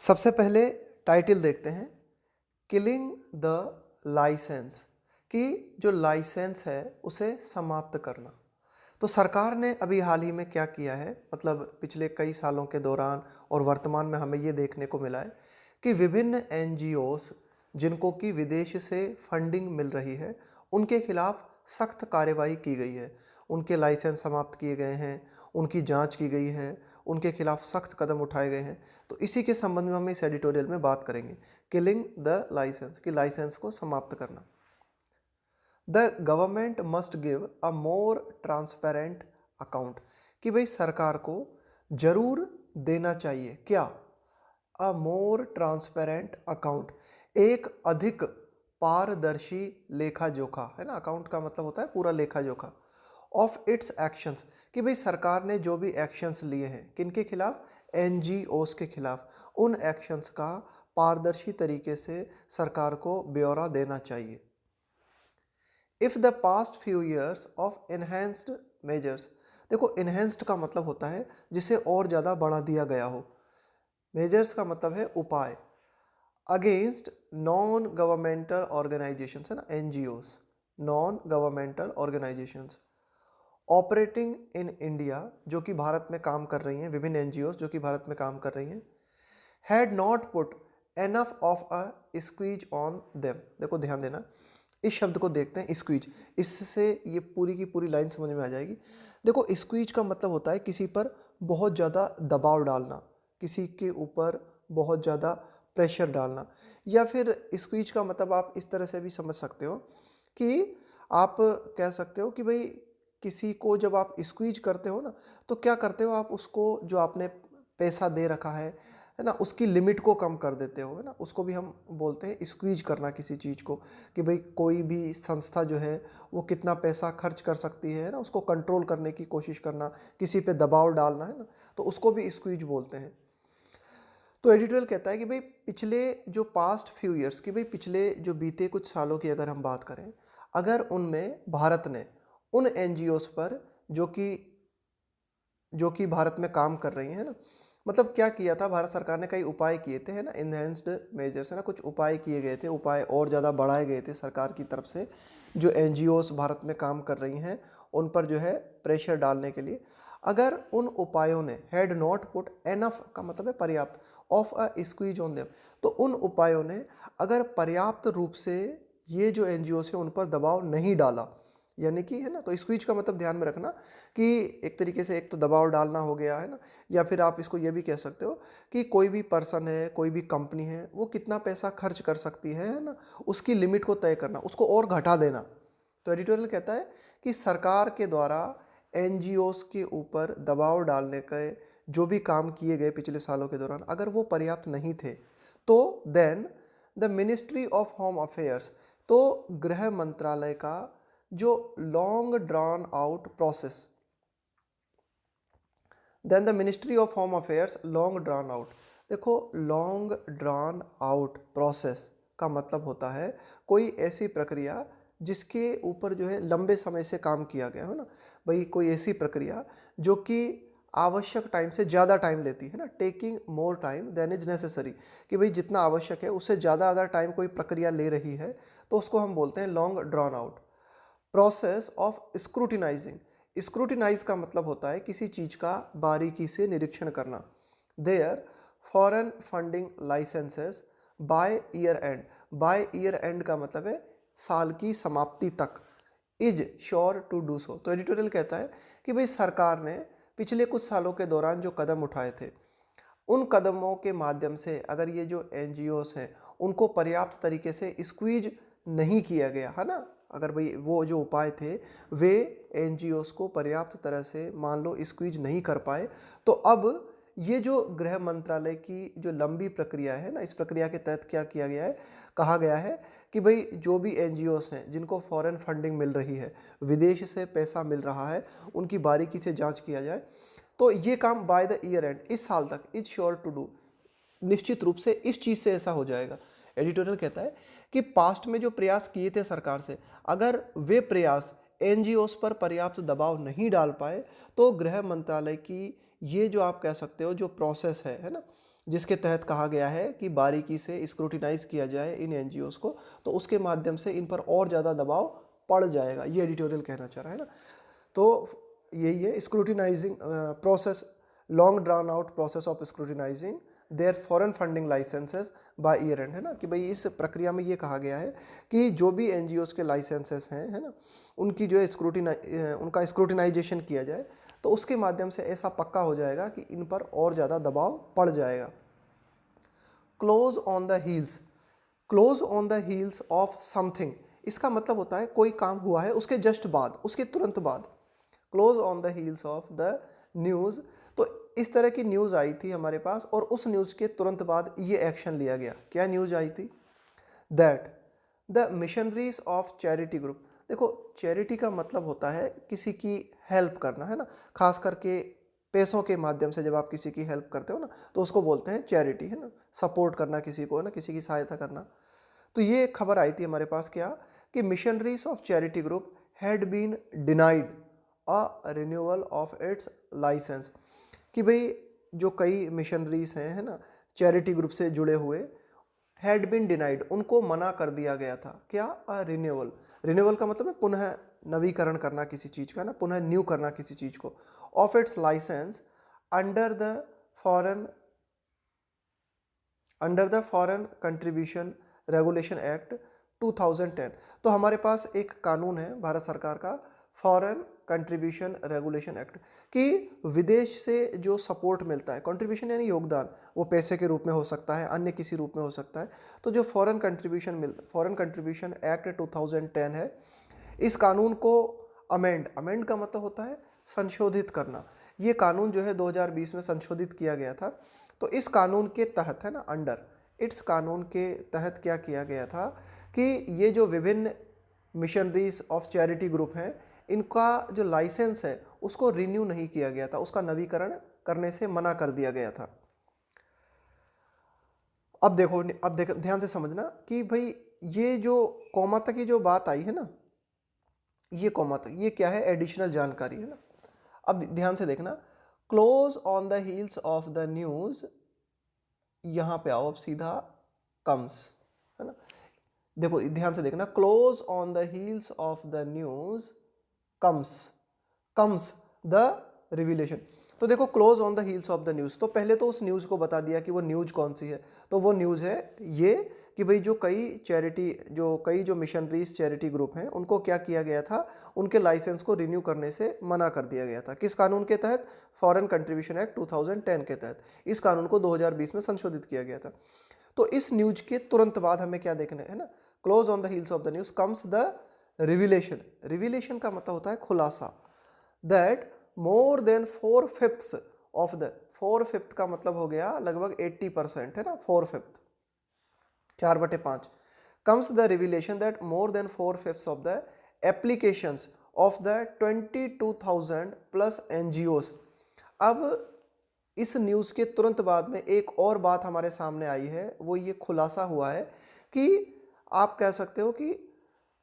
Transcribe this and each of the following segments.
सबसे पहले टाइटल देखते हैं, किलिंग द लाइसेंस, कि जो लाइसेंस है उसे समाप्त करना। तो सरकार ने अभी हाल ही में क्या किया है, मतलब पिछले कई सालों के दौरान और वर्तमान में हमें ये देखने को मिला है कि विभिन्न एनजीओस जिनको कि विदेश से फंडिंग मिल रही है उनके खिलाफ सख्त कार्रवाई की गई है। उनके लाइसेंस समाप्त किए गए हैं, उनकी जांच की गई है, उनके खिलाफ सख्त कदम उठाए गए हैं। तो इसी के संबंध में हम इस एडिटोरियल में बात करेंगे, किलिंग द लाइसेंस, कि लाइसेंस को समाप्त करना। The government must give a more transparent account, कि भाई सरकार को जरूर देना चाहिए क्या, अ मोर ट्रांसपेरेंट अकाउंट, एक अधिक पारदर्शी लेखा जोखा, है ना। अकाउंट का मतलब होता है पूरा लेखा जोखा। ऑफ इट्स एक्शंस, कि भाई सरकार ने जो भी एक्शंस लिए हैं किनके खिलाफ, एनजीओस के खिलाफ, उन एक्शंस का पारदर्शी तरीके से सरकार को ब्यौरा देना चाहिए। If the past few years of enhanced measures, देखो इन्हेंस्ड का मतलब होता है जिसे और ज़्यादा बढ़ा दिया गया हो, मेजर्स का मतलब है उपाय, अगेंस्ट नॉन गवर्नमेंटल ऑर्गेनाइजेशंस, है ना, NGOs, non governmental organisations operating in India, जो कि भारत में काम कर रही हैं, विभिन्न एनजीओस जो कि भारत में काम कर रही हैं, had not put enough of a squeeze on them. देखो ध्यान देना, इस शब्द को देखते हैं, स्क्वीज, इससे ये पूरी की पूरी लाइन समझ में आ जाएगी। देखो स्क्वीज का मतलब होता है किसी पर बहुत ज़्यादा दबाव डालना, किसी के ऊपर बहुत ज़्यादा प्रेशर डालना, या फिर स्क्वीज का मतलब आप इस तरह से भी समझ सकते हो कि आप कह सकते हो कि भाई किसी को जब आप स्क्वीज करते हो ना, तो क्या करते हो, आप उसको जो आपने पैसा दे रखा है ना, उसकी लिमिट को कम कर देते हो, है ना। उसको भी हम बोलते हैं स्क्वीज करना किसी चीज़ को, कि भाई कोई भी संस्था जो है वो कितना पैसा खर्च कर सकती है ना, उसको कंट्रोल करने की कोशिश करना, किसी पे दबाव डालना, है ना, तो उसको भी स्क्वीज बोलते हैं। तो एडिटोरियल कहता है कि भाई पिछले जो पास्ट फ्यू ईयर्स, कि भाई पिछले जो बीते कुछ सालों की अगर हम बात करें, अगर उनमें भारत ने उन एनजीओस पर जो कि भारत में काम कर रही हैं ना, मतलब क्या किया था, भारत सरकार ने कई उपाय किए थे, है ना, इन्हेंस्ड मेजर्स, है ना, कुछ उपाय किए गए थे, उपाय और ज़्यादा बढ़ाए गए थे सरकार की तरफ से, जो एनजीओस भारत में काम कर रही हैं उन पर जो है प्रेशर डालने के लिए। अगर उन उपायों ने हैड नॉट पुट एनफ का मतलब है पर्याप्त, of a squeeze on them, तो उन उपायों ने अगर पर्याप्त रूप से ये जो एनजीओस है उन पर दबाव नहीं डाला, यानी कि, है ना, तो स्क्वीज का मतलब ध्यान में रखना कि एक तरीके से एक तो दबाव डालना हो गया, है ना, या फिर आप इसको ये भी कह सकते हो कि कोई भी पर्सन है, कोई भी कंपनी है, वो कितना पैसा खर्च कर सकती है ना, उसकी लिमिट को तय करना, उसको और घटा देना। तो एडिटोरियल कहता है कि सरकार के द्वारा एनजीओस के ऊपर दबाव डालने के जो भी काम किए गए पिछले सालों के दौरान, अगर वो पर्याप्त नहीं थे, तो then the Ministry of Home Affairs, तो गृह मंत्रालय का जो long drawn out process, then the Ministry of Home Affairs long drawn out, देखो लॉन्ग ड्रॉन आउट प्रोसेस का मतलब होता है कोई ऐसी प्रक्रिया जिसके ऊपर जो है लंबे समय से काम किया गया हो ना, भाई कोई ऐसी प्रक्रिया जो कि आवश्यक टाइम से ज़्यादा टाइम लेती है ना, taking more time than is necessary, कि भाई जितना आवश्यक है उससे ज़्यादा अगर टाइम कोई प्रक्रिया ले रही है तो उसको हम बोलते हैं long drawn out process of scrutinising. Scrutinise का मतलब होता है किसी चीज़ का बारीकी से निरीक्षण करना। Their foreign funding licences by year end, by year end का मतलब है साल की समाप्ति तक, is sure to do so. तो एडिटोरियल कहता है कि भाई सरकार ने पिछले कुछ सालों के दौरान जो कदम उठाए थे, उन कदमों के माध्यम से अगर ये जो एनजीओस हैं उनको पर्याप्त तरीके से स्क्वीज नहीं किया गया, है ना, अगर भाई वो जो उपाय थे वे एनजीओस को पर्याप्त तरह से मान लो स्क्वीज नहीं कर पाए, तो अब ये जो गृह मंत्रालय की जो लंबी प्रक्रिया है ना, इस प्रक्रिया के तहत क्या किया गया है, कहा गया है कि भाई जो भी एनजीओस हैं जिनको फॉरेन फंडिंग मिल रही है, विदेश से पैसा मिल रहा है, उनकी बारीकी से जांच किया जाए। तो ये काम बाय द ईयर एंड, इस साल तक, इज श्योर टू डू, निश्चित रूप से इस चीज़ से ऐसा हो जाएगा। एडिटोरियल कहता है कि पास्ट में जो प्रयास किए थे सरकार से, अगर वे प्रयास एनजीओस पर पर्याप्त दबाव नहीं डाल पाए, तो गृह मंत्रालय की ये जो आप कह सकते हो जो प्रोसेस है ना, जिसके तहत कहा गया है कि बारीकी से स्क्रूटिनाइज किया जाए इन एनजीओज को, तो उसके माध्यम से इन पर और ज़्यादा दबाव पड़ जाएगा, ये एडिटोरियल कहना चाह रहा है ना। तो यही है scrutinising process, long drawn out process of scrutinising their foreign funding licences by year end, है ना, कि भाई इस प्रक्रिया में ये कहा गया है कि जो भी एनजीओज के लाइसेंसेस हैं, है ना, उनकी जो है उनका स्क्रूटिनाइजेशन किया जाए, तो उसके माध्यम से ऐसा पक्का हो जाएगा कि इन पर और ज़्यादा दबाव पड़ जाएगा। Close on the heels, close on the heels of something, इसका मतलब होता है कोई काम हुआ है उसके जस्ट बाद, उसके तुरंत बाद। Close on the heels of the news, तो इस तरह की न्यूज़ आई थी हमारे पास और उस न्यूज़ के तुरंत बाद ये एक्शन लिया गया। क्या न्यूज़ आई थी? That the Missionaries of Charity group, देखो चैरिटी का मतलब होता है किसी की हेल्प करना, है ना, खास करके पैसों के माध्यम से जब आप किसी की हेल्प करते हो ना, तो उसको बोलते हैं चैरिटी, है ना, सपोर्ट करना किसी को, है ना, किसी की सहायता करना। तो ये खबर आई थी हमारे पास क्या, कि Missionaries of Charity group had been denied a renewal of its licence, कि भाई जो कई मिशनरीज हैं, है ना, चैरिटी ग्रुप से जुड़े हुए, हैड बीन डिनाइड, उनको मना कर दिया गया था। क्या? रिन्यूअल, रिन्यूअल का मतलब है पुनः नवीकरण करना किसी चीज़ का ना, पुनः न्यू करना किसी चीज़ को, of its licence under the Foreign Contribution Regulation Act 2010। तो हमारे पास एक कानून है भारत सरकार का, फॉरेन कंट्रीब्यूशन रेगुलेशन एक्ट, कि विदेश से जो सपोर्ट मिलता है, कंट्रीब्यूशन यानी योगदान, वो पैसे के रूप में हो सकता है, अन्य किसी रूप में हो सकता है, तो जो फॉरेन कंट्रीब्यूशन एक्ट 2010 है, इस कानून को अमेंड का मतलब होता है संशोधित करना। ये कानून जो है 2020 में संशोधित किया गया था। तो इस कानून के तहत, है ना, अंडर इट्स कानून के तहत क्या किया गया था कि ये जो विभिन्न मिशनरीज ऑफ चैरिटी ग्रुप हैं, इनका जो लाइसेंस है उसको रिन्यू नहीं किया गया था, उसका नवीकरण करने से मना कर दिया गया था। अब देखो ध्यान से समझना कि भाई ये जो कॉमा तक की जो बात आई है ना, ये कॉमा तक, ये क्या है? एडिशनल जानकारी है ना। अब ध्यान से देखना, close on the heels of the news, यहां पे आओ अब सीधा, कम्स, है ना, देखो ध्यान से देखना, close on the heels of the news comes the revelation. तो देखो close on the heels of the news, तो पहले तो उस न्यूज़ को बता दिया कि वो न्यूज़ कौन सी है। तो वो न्यूज़ है ये कि भाई जो कई जो मिशनरीज चैरिटी ग्रुप हैं, उनको क्या किया गया था, उनके लाइसेंस को रिन्यू करने से मना कर दिया गया था। किस कानून के तहत? फॉरेन कंट्रीब्यूशन एक्ट 2010 के तहत। इस कानून को 2020 में संशोधित किया गया था। तो इस न्यूज के तुरंत बाद हमें क्या देखना है ना, close on the heels of the news comes the revelation. Revelation का मतलब होता है खुलासा, that more than 4/5 of the, 4/5 का मतलब हो गया लगभग 80%, है ना, 4/5, 4/5, comes the revelation that more than 4/5 of the applications of the 22,000 plus NGOs. अब इस न्यूज़ के तुरंत बाद में एक और बात हमारे सामने आई है, वो ये खुलासा हुआ है कि आप कह सकते हो कि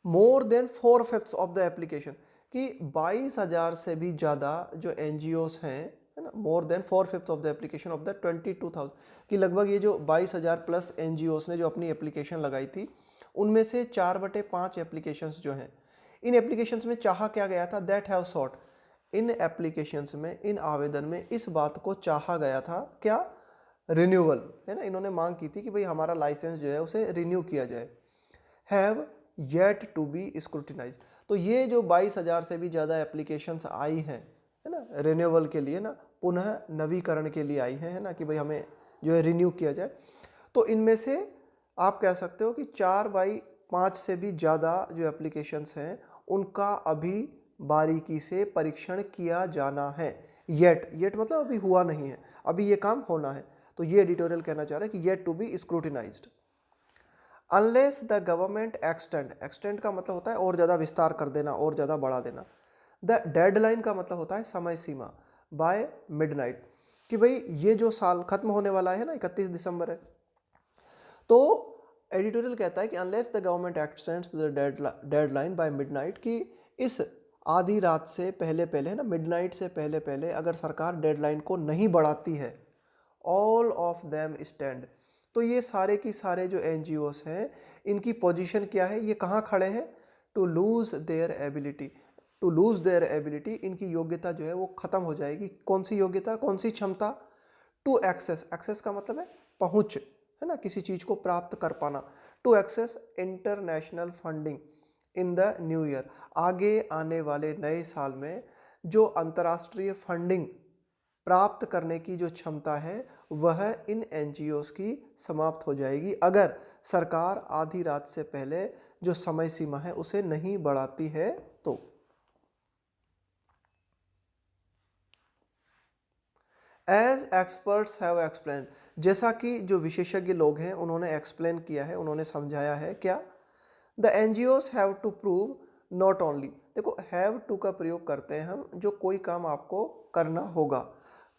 more than 4/5 of the application, कि 22,000 से भी ज़्यादा जो एनजीओस हैं, है ना, more than 4/5 of the application of the 22,000, कि लगभग ये जो 22,000 प्लस एनजीओस ने जो अपनी एप्लीकेशन लगाई थी, उनमें से 4/5 एप्लीकेशंस जो हैं, इन एप्लीकेशंस में चाहा क्या गया था, that have short, in applications में, इन आवेदन में इस बात को चाहा गया था, क्या? रिन्यूअल, है ना, इन्होंने मांग की थी कि भाई हमारा लाइसेंस जो है उसे रिन्यू किया जाए। Have yet to be scrutinise, तो ये जो 22,000 से भी ज़्यादा एप्लीकेशंस आई हैं, है ना, रिन्यूअल के लिए ना, पुनः नवीकरण के लिए आई हैं, है ना, कि भाई हमें जो है रिन्यू किया जाए, तो इनमें से आप कह सकते हो कि 4/5 से भी ज़्यादा जो एप्लीकेशंस हैं, उनका अभी बारीकी से परीक्षण किया जाना है। येट मतलब अभी हुआ नहीं है, अभी ये काम होना है। तो ये एडिटोरियल कहना चाह रहा है कि yet to be scrutinized. Unless the government extend का मतलब होता है और ज़्यादा विस्तार कर देना, और ज़्यादा बढ़ा देना। द डेडलाइन का मतलब होता है समय सीमा, बाय मिडनाइट, कि भाई ये जो साल खत्म होने वाला है ना, 31 दिसंबर है, तो एडिटोरियल कहता है कि unless the government extends the deadline by midnight, कि इस आधी रात से पहले पहले, ना, मिडनाइट से पहले पहले अगर सरकार डेडलाइन को नहीं बढ़ाती है ऑल ऑफ देम स्टैंड। तो ये सारे की सारे जो एनजीओस हैं, इनकी पोजीशन क्या है, ये कहाँ खड़े हैं, to lose their ability, to lose their ability, इनकी योग्यता जो है वो खत्म हो जाएगी। कौन सी योग्यता, कौन सी क्षमता, टू एक्सेस, एक्सेस का मतलब है पहुंच, है ना, किसी चीज को प्राप्त कर पाना, to access international funding in the new year, आगे आने वाले नए साल में जो अंतर्राष्ट्रीय फंडिंग प्राप्त करने की जो क्षमता है वह इन एनजीओस की समाप्त हो जाएगी अगर सरकार आधी रात से पहले जो समय सीमा है उसे नहीं बढ़ाती है तो। एज एक्सपर्ट्स हैव एक्सप्लेन, जैसा कि जो विशेषज्ञ लोग हैं उन्होंने एक्सप्लेन किया है, उन्होंने समझाया है क्या, the NGOs have to prove not only, देखो हैव टू का प्रयोग करते हैं हम, जो कोई काम आपको करना होगा,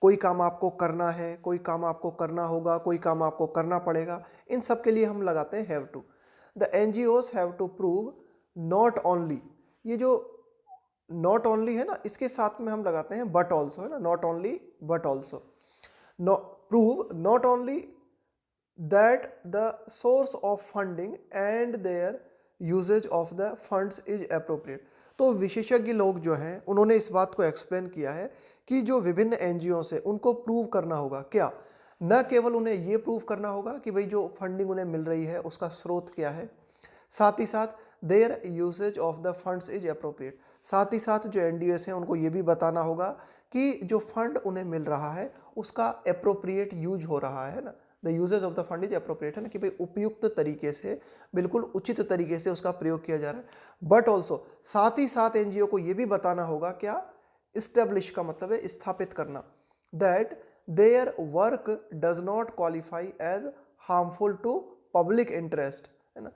कोई काम आपको करना है, कोई काम आपको करना होगा, कोई काम आपको करना पड़ेगा, इन सब के लिए हम लगाते हैं have to. The NGOs have to prove not only, ये जो नॉट ओनली है ना, इसके साथ में हम लगाते हैं बट ऑल्सो, है ना, not only but also, prove not only that the source of funding and their usage of the funds is appropriate। तो विशेषज्ञ लोग जो हैं उन्होंने इस बात को एक्सप्लेन किया है कि जो विभिन्न एनजीओ से उनको प्रूव करना होगा क्या, न केवल उन्हें ये प्रूव करना होगा कि भाई जो फंडिंग उन्हें मिल रही है उसका स्रोत क्या है, साथ ही साथ their usage of the funds is appropriate, साथ ही साथ जो एनडीएस हैं उनको ये भी बताना होगा कि जो फंड उन्हें मिल रहा है उसका अप्रोप्रिएट यूज हो रहा है ना, the usage of the fund is appropriate, है ना, कि भाई उपयुक्त तरीके से, बिल्कुल उचित तरीके से उसका प्रयोग किया जा रहा है। बट ऑल्सो, साथ ही साथ एनजीओ को यह भी बताना होगा क्या, इस्टेब्लिश का मतलब है स्थापित करना, that their work does not qualify as harmful to public interest, है ना,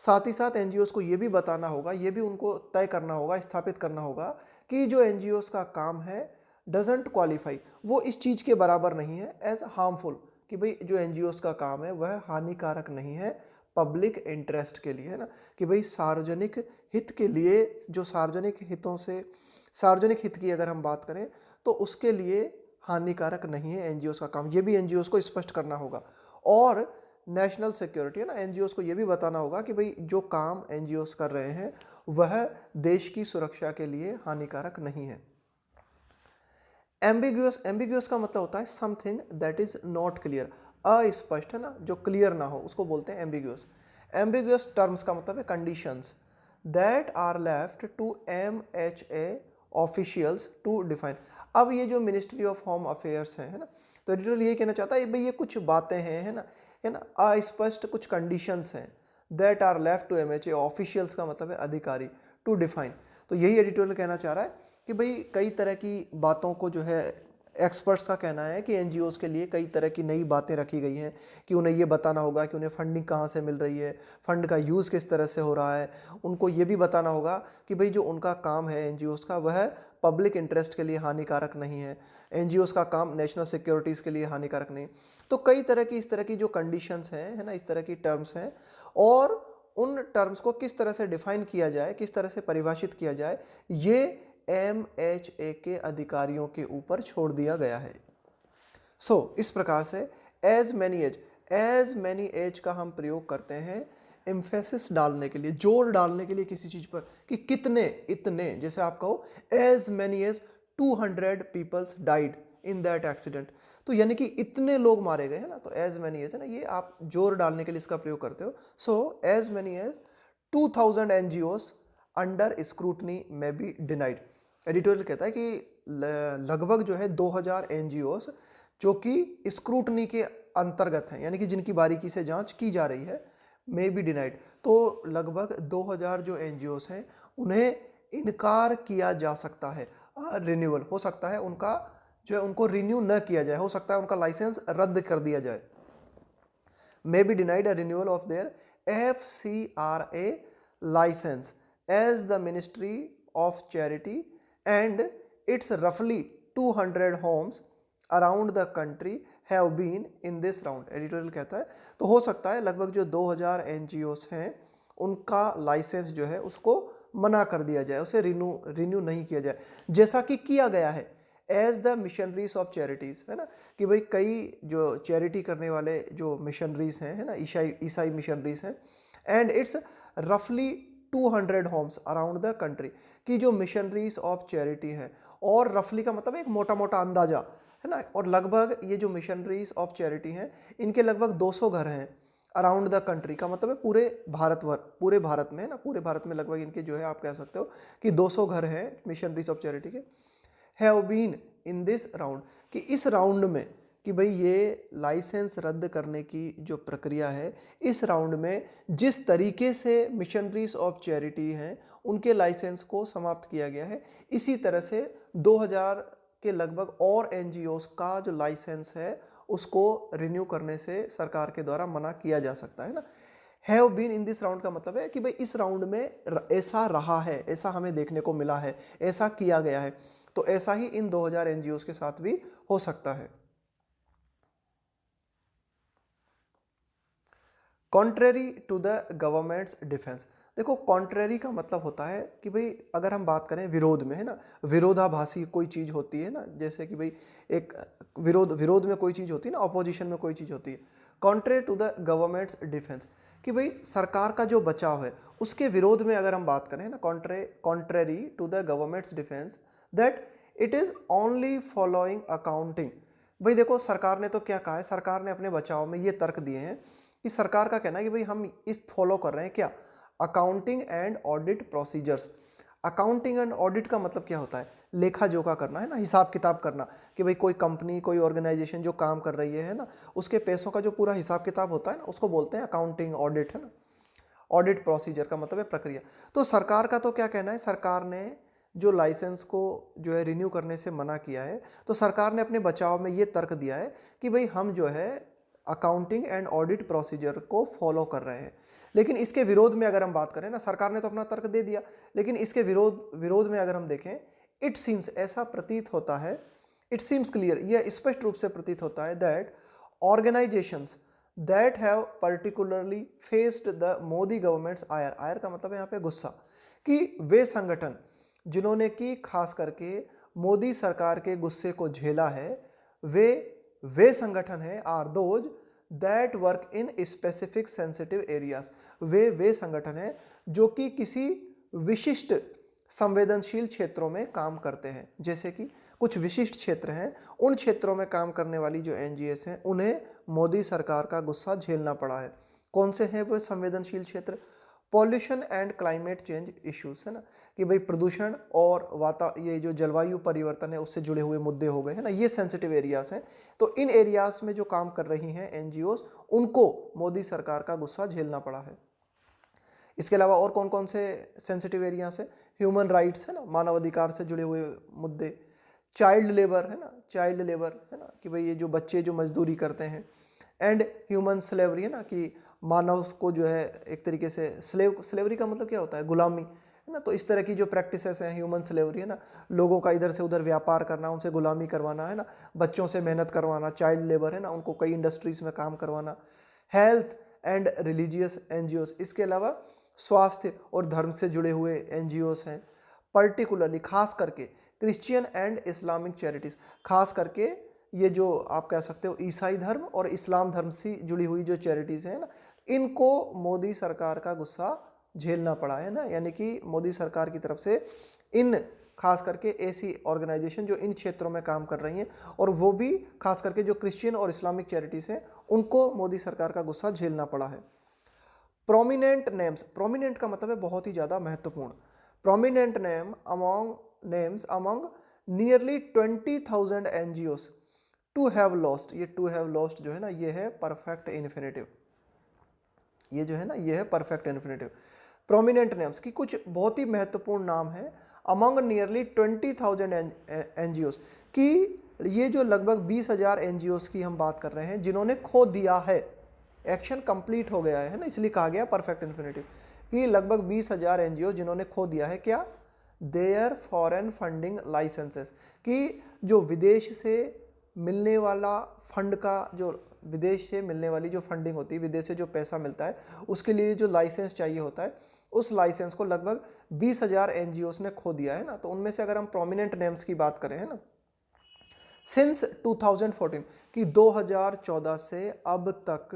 साथ ही साथ एनजीओस को ये भी बताना होगा, ये भी उनको तय करना होगा, स्थापित करना होगा कि जो एनजीओस का काम है डजेंट क्वालिफाई, वो इस चीज़ के बराबर नहीं है एज हार्मफुल, कि भाई जो एनजीओस का काम है वह हानिकारक नहीं है पब्लिक इंटरेस्ट के लिए, है ना, कि भाई सार्वजनिक हित के लिए, जो सार्वजनिक हितों से, सार्वजनिक हित की अगर हम बात करें तो उसके लिए हानिकारक नहीं है एनजीओस का काम, ये भी एनजीओस को स्पष्ट करना होगा। और नेशनल सिक्योरिटी, है ना, एनजीओस को ये भी बताना होगा कि भाई जो काम एनजीओस कर रहे हैं वह देश की सुरक्षा के लिए हानिकारक नहीं है। एम्बिग्यूअस, एम्बिग्यूअस का मतलब होता है something that is not clear, अस्पष्ट, है ना, जो क्लियर ना हो उसको बोलते हैं एम्बिग्यूअस। एम्बिग्यूअस टर्म्स का मतलब है conditions that are left to MHA officials to define. अब ये जो मिनिस्ट्री ऑफ होम अफेयर्स है ना, तो एडिटोरियल ये कहना चाहता है भाई ये कुछ बातें हैं, है ना, अस्पष्ट कुछ कंडीशंस हैं, that are left to MHA officials का मतलब है अधिकारी, टू डिफाइन। तो यही एडिटोरियल कहना चाह रहा है कि भाई कई तरह की बातों को जो है, एक्सपर्ट्स का कहना है कि एनजीओस के लिए कई तरह की नई बातें रखी गई हैं कि उन्हें ये बताना होगा कि उन्हें फंडिंग कहाँ से मिल रही है, फंड का यूज़ किस तरह से हो रहा है, उनको ये भी बताना होगा कि भाई जो उनका काम है एनजीओस का वह पब्लिक इंटरेस्ट के लिए हानिकारक नहीं है, एनजीओस का काम नेशनल सिक्योरिटीज़ के लिए हानिकारक नहीं। तो कई तरह की इस तरह की जो कंडीशंस हैं, है ना, इस तरह की टर्म्स हैं, और उन टर्म्स को किस तरह से डिफाइन किया जाए, किस तरह से परिभाषित किया जाए, ये MHA के अधिकारियों के ऊपर छोड़ दिया गया है। इस प्रकार से एज मैनी एज का हम प्रयोग करते हैं एम्फेसिस डालने के लिए, जोर डालने के लिए किसी चीज पर, कि कितने, इतने, जैसे आप कहो as many as 200 peoples died in that accident, तो यानी कि इतने लोग मारे गए, है ना, तो एज मैनी एज, है ना, ये आप जोर डालने के लिए इसका प्रयोग करते हो। As many as 2000 NGOs under scrutiny में बी डिनाइड। एडिटोरियल कहता है कि लगभग जो है 2000 एनजीओस जो कि स्क्रूटनी के अंतर्गत हैं, यानी कि जिनकी बारीकी से जांच की जा रही है, मे बी डिनाइड, तो लगभग 2000 जो एनजीओस हैं उन्हें इनकार किया जा सकता है, रिन्यूअल हो सकता है उनका, जो है उनको रिन्यू न किया जाए, हो सकता है उनका लाइसेंस रद्द कर दिया जाए। May be denied a renewal of their FCRA license as the Ministry of Charity and its roughly 200 homes around the country have been in this round। Editorial कहता है तो हो सकता है लगभग जो 2000 एनजीओस हैं उनका लाइसेंस जो है उसको मना कर दिया जाए, उसे रिन्यू नहीं किया जाए, जैसा कि किया गया है as the Missionaries of Charities, है ना, कि भाई कई जो चैरिटी करने वाले जो मिशनरीज हैं, है ना, ईसाई मिशनरीज हैं, एंड इट्स रफली 200 होम्स अराउंड द कंट्री, कि जो मिशनरीज ऑफ चैरिटी हैं, और रफली का मतलब एक मोटा मोटा अंदाजा, है ना, और लगभग ये जो मिशनरीज ऑफ चैरिटी हैं इनके लगभग 200 घर हैं अराउंड द कंट्री, का मतलब है पूरे भारत में, है ना, पूरे भारत में लगभग इनके जो है आप कह सकते हो कि 200 घर हैं मिशनरीज ऑफ चैरिटी के। Have been in this round, कि इस राउंड में, कि भाई ये लाइसेंस रद्द करने की जो प्रक्रिया है, इस राउंड में जिस तरीके से मिशनरीज ऑफ चैरिटी हैं उनके लाइसेंस को समाप्त किया गया है, इसी तरह से 2000 के लगभग और एनजीओस का जो लाइसेंस है उसको रिन्यू करने से सरकार के द्वारा मना किया जा सकता है ना। Have been in this round का मतलब है कि भाई इस राउंड में ऐसा रहा है, ऐसा हमें देखने को मिला है, ऐसा किया गया है, तो ऐसा ही इन 2000 एनजीओस के साथ भी हो सकता है। Contrary to the government's defence, देखो कॉन्ट्रेरी का मतलब होता है कि भाई अगर हम बात करें विरोध में, है ना, विरोधाभासी कोई चीज़ होती है ना, जैसे कि भाई एक विरोध में कोई चीज़ होती है ना, अपोजिशन में कोई चीज़ होती है। Contrary to the government's defence, कि भाई सरकार का जो बचाव है उसके विरोध में अगर हम बात करें ना, contrary to the government's defence that it is only following accounting. भाई देखो सरकार ने तो क्या कहा है, सरकार ने अपने बचाव में ये तर्क दिए हैं कि सरकार का कहना है कि भाई हम इस फॉलो कर रहे हैं क्या, accounting and audit procedures. Accounting and audit का मतलब क्या होता है, लेखा जोखा करना, है ना, हिसाब किताब करना, कि भाई कोई कंपनी कोई ऑर्गेनाइजेशन जो काम कर रही है ना, उसके पैसों का जो पूरा हिसाब किताब होता है ना, उसको बोलते हैं अकाउंटिंग ऑडिट, है ना। ऑडिट प्रोसीजर का मतलब है प्रक्रिया। तो सरकार का तो क्या कहना है, सरकार ने जो लाइसेंस को जो है रिन्यू करने से मना किया है, तो सरकार ने अपने बचाव में ये तर्क दिया है कि भाई हम जो है अकाउंटिंग एंड ऑडिट प्रोसीजर को फॉलो कर रहे हैं। लेकिन इसके विरोध में अगर हम बात करें ना, सरकार ने तो अपना तर्क दे दिया, लेकिन इसके विरोध में अगर हम देखें, इट सीम्स, ऐसा प्रतीत होता है, इट सीम्स क्लियर, यह स्पष्ट रूप से प्रतीत होता है that organisations that have particularly faced the Modi government's ire का मतलब है यहाँ पे गुस्सा, कि वे संगठन जिन्होंने कि खास करके मोदी सरकार के गुस्से को झेला है, वे संगठन हैं are those that work in specific sensitive areas, वे संगठन हैं जो कि किसी विशिष्ट संवेदनशील क्षेत्रों में काम करते हैं। जैसे कि कुछ विशिष्ट क्षेत्र हैं, उन क्षेत्रों में काम करने वाली जो एनजीओस हैं उन्हें मोदी सरकार का गुस्सा झेलना पड़ा है। कौन से हैं वो संवेदनशील क्षेत्र, pollution and climate change issues, है ना, कि भाई प्रदूषण और ये जो जलवायु परिवर्तन है उससे जुड़े हुए मुद्दे हो गए, है ना, ये सेंसिटिव एरियाज हैं। तो इन एरियाज में जो काम कर रही हैं एनजीओस, उनको मोदी सरकार का गुस्सा झेलना पड़ा है। इसके अलावा और कौन कौन से सेंसिटिव एरियाज हैं, ह्यूमन राइट्स, है ना, मानवाधिकार से जुड़े हुए मुद्दे, चाइल्ड लेबर, है ना, चाइल्ड लेबर, है ना, कि भाई ये जो बच्चे जो मजदूरी करते हैं, एंड ह्यूमन स्लेवरी, है ना, कि मानव को जो है एक तरीके से स्लेवरी का मतलब क्या होता है, गुलामी, है ना, तो इस तरह की जो प्रैक्टिसेस हैं ह्यूमन स्लेवरी, है ना, लोगों का इधर से उधर व्यापार करना, उनसे गुलामी करवाना, है ना, बच्चों से मेहनत करवाना, चाइल्ड लेबर, है ना, उनको कई इंडस्ट्रीज में काम करवाना, हेल्थ एंड रिलीजियस एनजीओस, इसके अलावा स्वास्थ्य और धर्म से जुड़े हुए एनजीओस हैं, पर्टिकुलरली खास करके क्रिश्चियन एंड इस्लामिक चैरिटीज़, खास करके ये जो आप कह सकते हो ईसाई धर्म और इस्लाम धर्म से जुड़ी हुई जो चैरिटीज़ हैं ना, इनको मोदी सरकार का गुस्सा झेलना पड़ा है ना, यानी कि मोदी सरकार की तरफ से इन खास करके ऐसी ऑर्गेनाइजेशन जो इन क्षेत्रों में काम कर रही हैं, और वो भी खास करके जो क्रिश्चियन और इस्लामिक चैरिटीज़ हैं, उनको मोदी सरकार का गुस्सा झेलना पड़ा है। प्रोमिनेंट नेम्स, प्रोमिनेंट का मतलब है बहुत ही ज़्यादा महत्वपूर्ण, prominent names among nearly 20,000 NGOs to have lost, ये टू हैव लॉस्ट जो है ना, ये है परफेक्ट इन्फिनेटिव, ये जो है ना ये है परफेक्ट इन्फिनेटिव। प्रोमिनेंट नेम्स की कुछ बहुत ही महत्वपूर्ण नाम है अमंग नियरली 20,000 एनजीओस, कि ये जो लगभग 20,000 एनजीओस की हम बात कर रहे हैं जिन्होंने खो दिया है, एक्शन कंप्लीट हो गया है ना, इसलिए कहा गया परफेक्ट इन्फिनेटिव, कि लगभग 20,000 एनजीओ जिन्होंने खो दिया है क्या, देयर फॉरेन फंडिंग लाइसेंसेस, कि जो विदेश से मिलने वाला फंड का, जो विदेश से मिलने वाली जो फंडिंग होती है, विदेश से जो पैसा मिलता है उसके लिए जो लाइसेंस चाहिए होता है, उस लाइसेंस को लगभग 20,000 एनजीओस ने खो दिया है ना। तो उनमें से अगर हम प्रोमिनेंट नेम्स की बात करें, है ना, सिंस 2014 कि 2014 से अब तक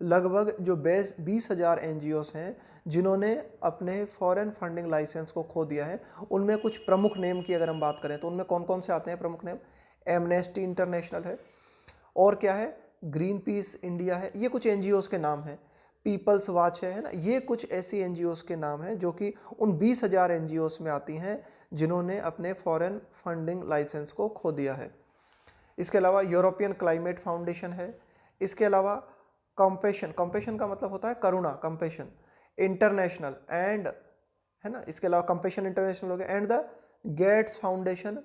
लगभग जो 20,000 एनजीओस हैं जिन्होंने अपने फॉरेन फंडिंग लाइसेंस को खो दिया है। उनमें कुछ प्रमुख नेम की अगर हम बात करें तो उनमें कौन कौन से आते हैं प्रमुख नेम? एमनेस्टी इंटरनेशनल है, और क्या है, ग्रीन पीस इंडिया है, ये कुछ एनजीओस के नाम हैं। पीपल्स वॉच है ना, ये कुछ ऐसी एनजीओस के नाम हैं जो कि उन 20,000 एनजीओस में आती हैं जिन्होंने अपने फॉरेन फंडिंग लाइसेंस को खो दिया है। इसके अलावा यूरोपियन क्लाइमेट फाउंडेशन है। इसके अलावा कंपेशन, कंपेशन का मतलब होता है करुणा, कंपेशन इंटरनेशनल एंड, है ना, इसके अलावा कंपेशन इंटरनेशनल हो गया, and the gates foundation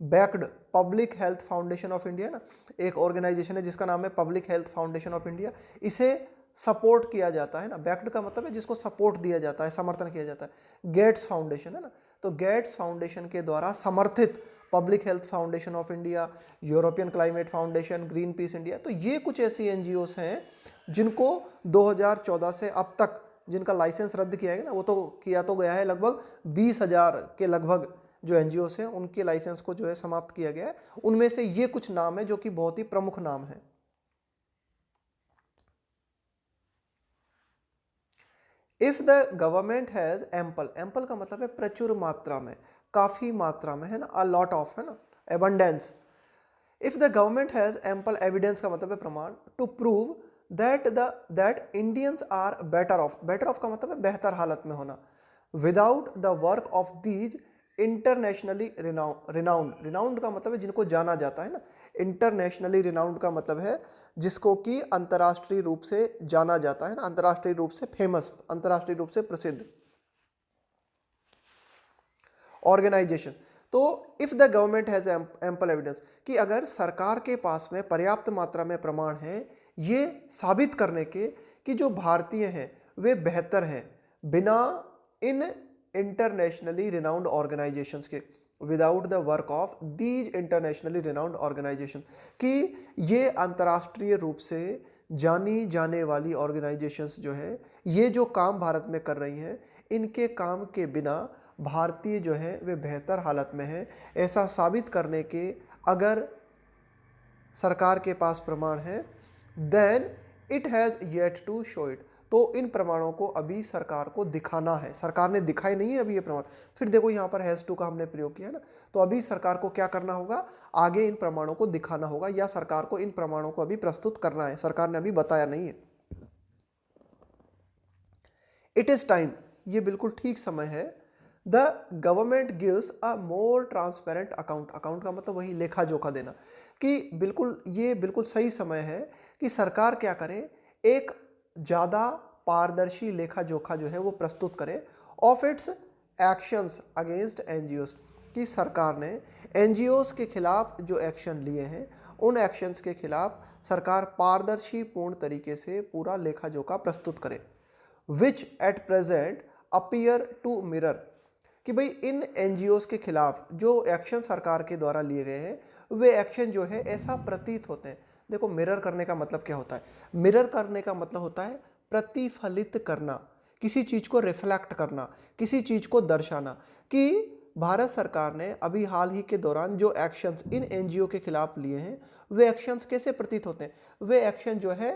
backed public health foundation of India ना, एक ऑर्गेनाइजेशन है जिसका नाम है public health foundation of India. इसे सपोर्ट किया जाता है ना, बैक्ड का मतलब है जिसको सपोर्ट दिया जाता है, समर्थन किया जाता है। गेट्स फाउंडेशन है ना, तो गेट्स फाउंडेशन के द्वारा समर्थित public health foundation of India, European climate foundation, green peas India, तो ये कुछ ऐसी एनजीओस हैं जिनको 2014 से अब तक जिनका लाइसेंस रद्द किया गया ना, वो तो किया तो गया है, लगभग 20,000 के लगभग जो एनजीओस हैं उनके लाइसेंस को जो है समाप्त किया गया है। उनमें से ये कुछ नाम है जो कि बहुत ही प्रमुख नाम है। If the government has ample, ample का मतलब है प्रचुर मात्रा में, काफी मात्रा में, है ना, अ लॉट ऑफ, है ना, abundance. If the government has ample evidence का मतलब है प्रमाण, to prove that Indians are better off, better off का मतलब है बेहतर हालत में होना, without the work of these internationally renowned, renowned का मतलब है जिनको जाना जाता है ना, इंटरनेशनली रिनाउंड का मतलब है जिसको कि अंतर्राष्ट्रीय रूप से जाना जाता है ना, अंतर्राष्ट्रीय रूप से फेमस, अंतर्राष्ट्रीय रूप से प्रसिद्ध ऑर्गेनाइजेशन। तो if the government has ample evidence, कि अगर सरकार के पास में पर्याप्त मात्रा में प्रमाण है ये साबित करने के कि जो भारतीय हैं वे बेहतर हैं बिना इन इंटरनेशनली रिनाउंड ऑर्गेनाइजेशंस के, without the work of these internationally renowned organisation, कि ये अंतर्राष्ट्रीय रूप से जानी जाने वाली ऑर्गेनाइजेशंस जो है ये जो काम भारत में कर रही हैं इनके काम के बिना भारतीय जो है वे बेहतर हालत में हैं, ऐसा साबित करने के अगर सरकार के पास प्रमाण है, then it has yet to show it, तो इन प्रमाणों को अभी सरकार को दिखाना है। सरकार ने दिखाए नहीं है अभी ये प्रमाण, फिर देखो यहाँ पर हैज़ टू का हमने प्रयोग किया ना, तो अभी सरकार को क्या करना होगा, आगे इन प्रमाणों को दिखाना होगा, या सरकार को इन प्रमाणों को अभी प्रस्तुत करना है, सरकार ने अभी बताया नहीं है। इट इज़ टाइम, ये बिल्कुल ठीक समय है, the government gives a more transparent account, account का मतलब वही लेखा जोखा देना, कि बिल्कुल ये बिल्कुल सही समय है कि सरकार क्या करे, एक ज़्यादा पारदर्शी लेखा जोखा जो है वो प्रस्तुत करे of its actions against NGOs, कि सरकार ने एनजीओस के खिलाफ जो एक्शन लिए हैं उन एक्शंस के खिलाफ सरकार पारदर्शी पूर्ण तरीके से पूरा लेखा जोखा प्रस्तुत करे, which at present appear to mirror, कि भाई इन एनजीओस के खिलाफ जो एक्शन सरकार के द्वारा लिए गए हैं वे एक्शन जो है ऐसा प्रतीत होते हैं। देखो मिरर करने का मतलब क्या होता है, मिरर करने का मतलब होता है प्रतिफलित करना, किसी चीज को रिफ्लेक्ट करना, किसी चीज को दर्शाना, कि भारत सरकार ने अभी हाल ही के दौरान जो एक्शंस इन एनजीओ के खिलाफ लिए हैं वे एक्शंस कैसे प्रतीत होते हैं, वे एक्शन जो है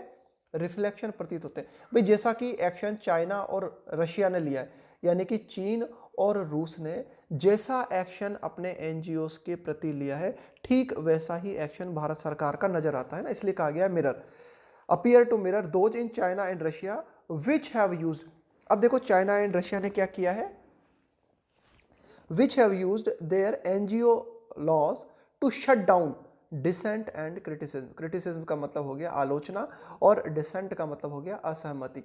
रिफ्लेक्शन प्रतीत होते हैं। भाई जैसा कि एक्शन चाइना और रशिया ने लिया है, यानी कि चीन और रूस ने जैसा एक्शन अपने एनजीओस के प्रति लिया है ठीक वैसा ही एक्शन भारत सरकार का नजर आता है ना, इसलिए कहा गया है mirror, appear to mirror those in China and Russia which have used. अब देखो चाइना एंड रशिया ने क्या किया है, which have used their NGO laws to shut down dissent and criticism, criticism का मतलब हो गया आलोचना और डिसेंट का मतलब हो गया असहमति।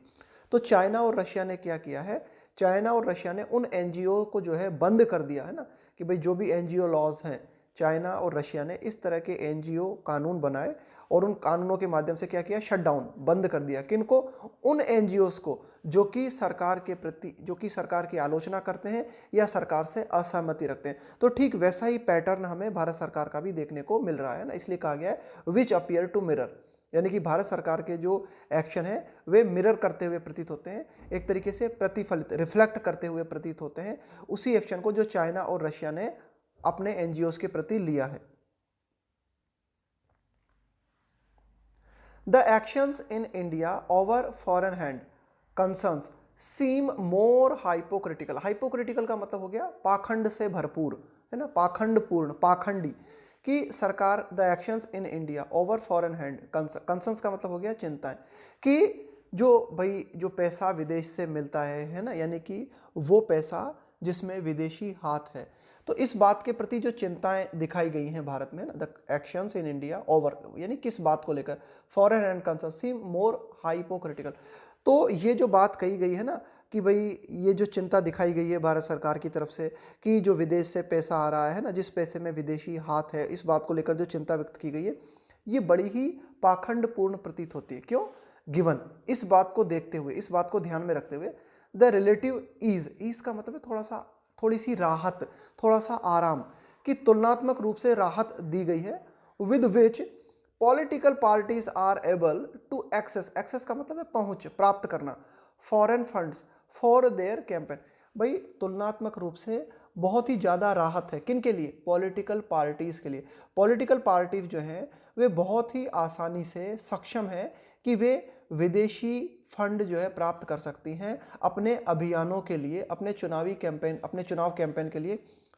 तो चाइना और रशिया ने क्या किया है, चाइना और रशिया ने उन एनजीओ को जो है बंद कर दिया है ना, कि भाई जो भी एनजीओ लॉज हैं चाइना और रशिया ने इस तरह के एनजीओ कानून बनाए और उन कानूनों के माध्यम से क्या किया, शट डाउन, बंद कर दिया, किनको, उन एनजीओस को जो कि सरकार के प्रति, जो कि सरकार की आलोचना करते हैं या सरकार से असहमति रखते हैं। तो ठीक वैसा ही पैटर्न हमें भारत सरकार का भी देखने को मिल रहा है ना, इसलिए कहा गया है विच अपीयर टू मिरर, यानी कि भारत सरकार के जो एक्शन है वे मिरर करते हुए प्रतीत होते हैं, एक तरीके से प्रतिफलित, रिफ्लेक्ट करते हुए प्रतीत होते हैं उसी एक्शन को जो चाइना और रशिया ने अपने एनजीओस के प्रति लिया है। The actions in India over foreign hand concerns seem more hypocritical. Hypocritical का मतलब हो गया पाखंड से भरपूर, है ना, पाखंडपूर्ण, पाखंडी। कि सरकार the actions in India over foreign hand concerns का मतलब हो गया चिंताएं, कि जो भाई जो पैसा विदेश से मिलता है ना, यानी कि वो पैसा जिसमें विदेशी हाथ है, तो इस बात के प्रति जो चिंताएं दिखाई गई हैं भारत में ना, the actions in India over, यानी किस बात को लेकर, foreign and concern seem more hypocritical. तो ये जो बात कही गई है ना कि भाई ये जो चिंता दिखाई गई है भारत सरकार की तरफ से कि जो विदेश से पैसा आ रहा है ना, जिस पैसे में विदेशी हाथ है, इस बात को लेकर जो चिंता व्यक्त की गई है, ये बड़ी ही पाखंडपूर्ण प्रतीत होती है। क्यों? गिवन, इस बात को देखते हुए, इस बात को ध्यान में रखते हुए, द रिलेटिव ईज, ईज का मतलब है थोड़ा सा, थोड़ी सी राहत, थोड़ा सा आराम, की तुलनात्मक रूप से राहत दी गई है, with which political parties are able to access, access का मतलब है पहुंच, प्राप्त करना, foreign funds for their campaign. भाई तुलनात्मक रूप से बहुत ही ज़्यादा राहत है किन के लिए? पॉलिटिकल पार्टीज़ के लिए। पॉलिटिकल पार्टीज जो हैं वे बहुत ही आसानी से सक्षम हैं कि वे विदेशी फंड जो है प्राप्त कर सकती हैं अपने अभियानों के लिए, अपने चुनावी कैंपेन, अपने चुनाव कैंपेन के लिए,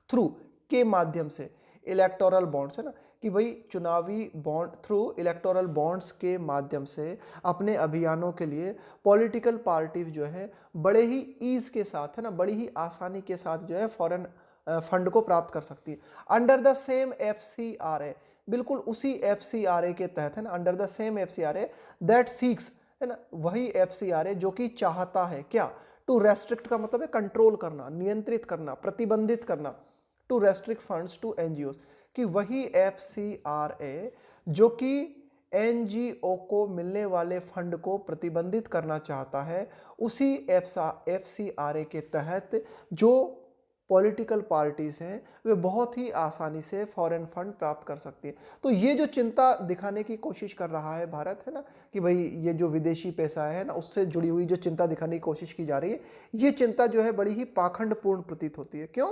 थ्रू, के माध्यम से, इलेक्टोरल बॉन्ड्स, है ना, कि भाई चुनावी बॉन्ड, थ्रू इलेक्टोरल बॉन्ड्स के माध्यम से अपने अभियानों के लिए पॉलिटिकल पार्टी जो है बड़े ही ईज के साथ, है ना, बड़ी ही आसानी के साथ जो है फॉरेन फंड को प्राप्त कर सकती है। अंडर द सेम FCRA, बिल्कुल उसी FCRA के तहत, है ना, under the same FCRA that seeks, है ना, वही FCRA जो कि चाहता है क्या? टू रेस्ट्रिक्ट का मतलब है कंट्रोल करना, नियंत्रित करना, प्रतिबंधित करना, to restrict funds to NGOs, कि वही FCRA जो कि NGO को मिलने वाले फंड को प्रतिबंधित करना चाहता है, उसी FCRA के तहत जो पॉलिटिकल पार्टीज हैं वे बहुत ही आसानी से फॉरेन फंड प्राप्त कर सकती है। तो ये जो चिंता दिखाने की कोशिश कर रहा है भारत, है ना, कि भाई ये जो विदेशी पैसा है ना, उससे जुड़ी हुई जो चिंता दिखाने की कोशिश की जा रही है, ये चिंता जो है बड़ी ही पाखंडपूर्ण प्रतीत होती है। क्यों?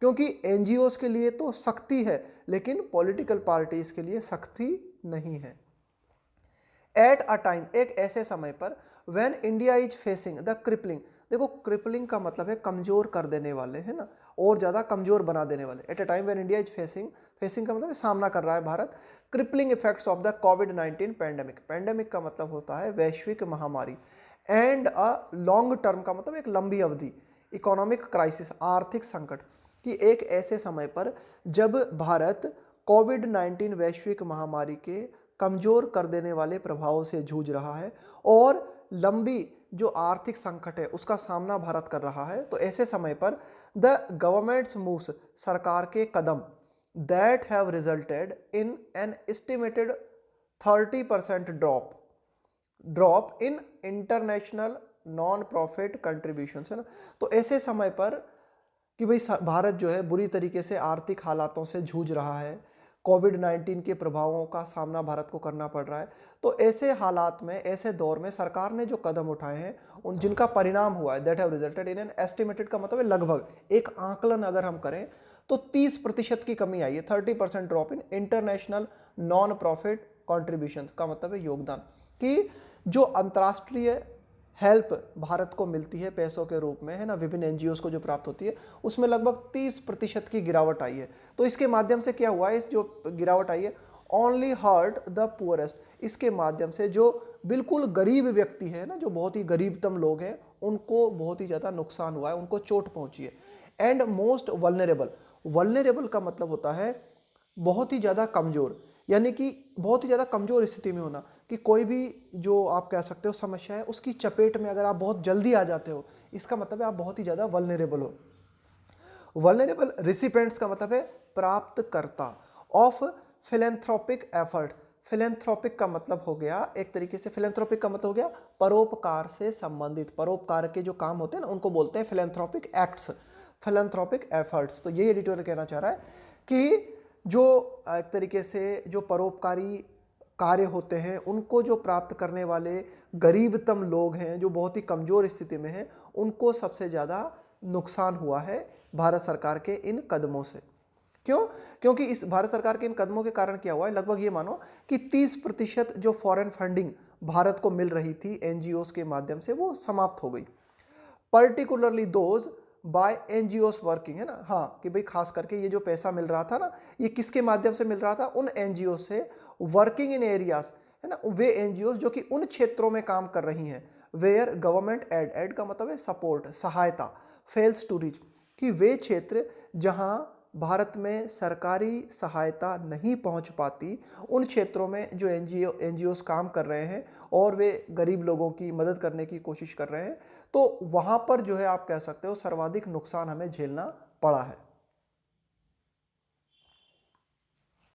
क्योंकि NGOs के लिए तो सख्ती है, लेकिन पॉलिटिकल पार्टीज के लिए सख्ती नहीं है। एट अ टाइम, एक ऐसे समय पर, when India is facing the crippling, देखो क्रिपलिंग का मतलब है कमजोर कर देने वाले, है ना, और ज़्यादा कमजोर बना देने वाले। At a time when India is facing, facing का मतलब है सामना कर रहा है Bharat, crippling effects of the covid pandemic, pandemic का मतलब होता है वैश्विक महामारी, एंड अ लॉन्ग टर्म का मतलब एक लंबी अवधि, इकोनॉमिक क्राइसिस, आर्थिक संकट, कि एक ऐसे समय पर जब भारत कोविड-19 वैश्विक महामारी के कमजोर कर देने वाले प्रभावों से जूझ रहा है और लंबी जो आर्थिक संकट है उसका सामना भारत कर रहा है, तो ऐसे समय पर द गवर्नमेंट्स मूव्स, सरकार के कदम, that have resulted in an estimated 30% drop in international non profit contribution, है ना। तो ऐसे समय पर कि भाई भारत जो है बुरी तरीके से आर्थिक हालातों से जूझ रहा है, कोविड-19 के प्रभावों का सामना भारत को करना पड़ रहा है, तो ऐसे हालात में, ऐसे दौर में सरकार ने जो कदम उठाए हैं उन जिनका परिणाम हुआ है, that have resulted in an estimated का मतलब है लगभग, एक आंकलन अगर हम करें तो 30% की कमी आई है, 30% drop in international non profit contribution का मतलब है योगदान, कि जो अंतर्राष्ट्रीय हेल्प भारत को मिलती है पैसों के रूप में, है ना, विभिन्न NGOs को जो प्राप्त होती है, उसमें लगभग 30% की गिरावट आई है। तो इसके माध्यम से क्या हुआ है, इस जो गिरावट आई है, ओनली हर्ट द पुअरेस्ट, इसके माध्यम से जो बिल्कुल गरीब व्यक्ति है ना, जो बहुत ही गरीबतम लोग हैं, उनको बहुत ही ज़्यादा नुकसान हुआ है, उनको चोट पहुंची है। एंड मोस्ट वल्नरेबल, वल्नरेबल का मतलब होता है बहुत ही ज़्यादा कमज़ोर, यानी कि बहुत ही ज़्यादा कमज़ोर स्थिति में होना, कि कोई भी जो आप कह सकते हो समस्या है उसकी चपेट में अगर आप बहुत जल्दी आ जाते हो, इसका मतलब है आप बहुत ही ज़्यादा वल्नरेबल हो। वल्नरेबल रिसिपेंट्स का मतलब है प्राप्तकर्ता ऑफ फिलेंथ्रोपिक एफर्ट, फिलेंथ्रोपिक का मतलब हो गया एक तरीके से, फिलेंथ्रोपिक का मतलब हो गया परोपकार से संबंधित, परोपकार के जो काम होते हैं ना उनको बोलते हैं फिलेंथ्रोपिक एक्ट्स, फिलेंथ्रोपिक एफर्ट्स। तो ये एडिटोरियल कहना चाह रहा है कि जो एक तरीके से जो परोपकारी कार्य होते हैं उनको जो प्राप्त करने वाले गरीबतम लोग हैं, जो बहुत ही कमज़ोर स्थिति में हैं, उनको सबसे ज़्यादा नुकसान हुआ है भारत सरकार के इन कदमों से। क्यों? क्योंकि इस भारत सरकार के इन कदमों के कारण क्या हुआ है, लगभग ये मानो कि 30% जो फॉरेन फंडिंग भारत को मिल रही थी एनजीओस के माध्यम से, वो समाप्त हो गई। Particularly those by NGOs working, है ना, हाँ, कि भाई खास करके ये जो पैसा मिल रहा था ना, ये किसके माध्यम से मिल रहा था? उन एनजीओ से वर्किंग इन एरियाज, है ना, वे एनजीओ जो कि उन क्षेत्रों में काम कर रही हैं वेयर गवर्नमेंट एड का मतलब है सपोर्ट, सहायता, फेल्स टू रीच, कि वे क्षेत्र जहां भारत में सरकारी सहायता नहीं पहुंच पाती, उन क्षेत्रों में जो एनजीओस काम कर रहे हैं और वे गरीब लोगों की मदद करने की कोशिश कर रहे हैं, तो वहाँ पर जो है आप कह सकते हो सर्वाधिक नुकसान हमें झेलना पड़ा है।